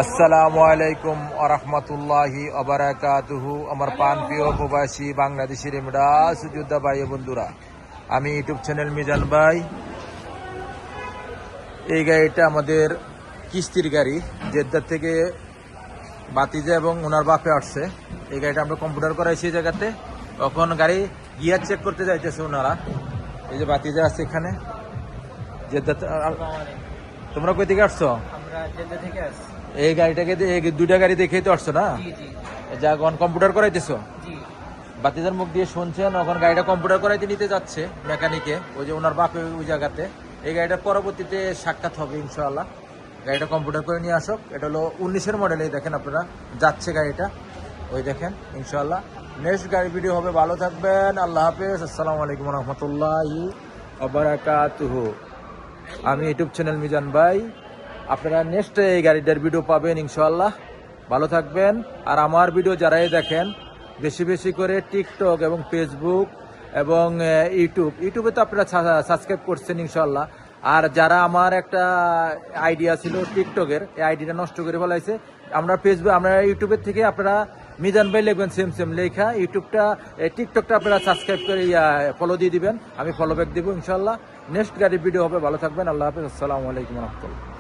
আসসালামু আলাইকুম আরহামতুল্লাহি আবারাকাতুহু। আমার প্রিয় প্রবাসী বাংলাদেশি রেমডা সুযোদ্ধা ভাই বন্ধুরা, আমি ইউটিউব চ্যানেল মিজান ভাই। এই গাড়িটা আমাদের কিস্তির গাড়ি, জেদ্দা থেকে বাতিজা এবং ওনার বাপে আসছে। এই গাড়িটা আমরা কম্পিউটার করাইছি এই জায়গাতে। তখন গাড়ি গিয়ার চেক করতে যাইতেছে ওনারা। এই যে বাতিজা আছে এখানে জেদ্দা। তোমরা কই থেকে আসছো? আমরা জেদ্দা থেকে আসছি। এই গাড়িটাকে দুইটা গাড়ি দেখেই তো আসছো না? জি জি যা এখন কম্পিউটার করাইতেছো, জি। বাতিজার মুখ দিয়ে শুনছেন। এখন গাড়িটা কম্পিউটার করাইতে নিতে যাচ্ছে মেকানিকে, ওই যে ওনার বাপে ওই জায়গাতে। এই গাড়িটার পরবর্তীতে সাক্ষাৎ হবে ইনশাআল্লাহ। গাড়িটা কম্পিউটার করে নিয়ে আসুক। এটা হলো 19-এর মডেল। এই দেখেন আপনারা, যাচ্ছে গাড়িটা, ওই দেখেন ইনশাআল্লাহ। নেক্সট গাড়ি ভিডিও হবে। ভালো থাকবেন, আল্লাহ হাফেজ, আসসালামু আলাইকুম রহমতুল্লাহি ওয়াবারাকাতুহু। আমি ইউটিউব চ্যানেল মিজান ভাই। আপনারা নেক্সট এই গাড়িটার ভিডিও পাবেন ইনশাআল্লাহ। ভালো থাকবেন। আর আমার ভিডিও যারাই দেখেন, বেশি বেশি করে টিকটক এবং ফেসবুক এবং ইউটিউবে তো আপনারা সাবস্ক্রাইব করছেন ইনশাআল্লাহ। আর যারা আমার একটা আইডিয়া ছিল টিকটকের, এই আইডিটা নষ্ট করে ফেলাইছে। আমরা ইউটিউবের থেকে আপনারা মিজান ভাই লিখবেন, সেম লেখা। টিকটকটা আপনারা সাবস্ক্রাইব করে ফলো দিয়ে দিবেন, আমি ফলো ব্যাক দেবো ইনশাআল্লাহ। নেক্সট গাড়ির ভিডিও হবে। ভালো থাকবেন, আল্লাহ হাফেজ, আসসালামু আলাইকুম রহমতুল্লাহ।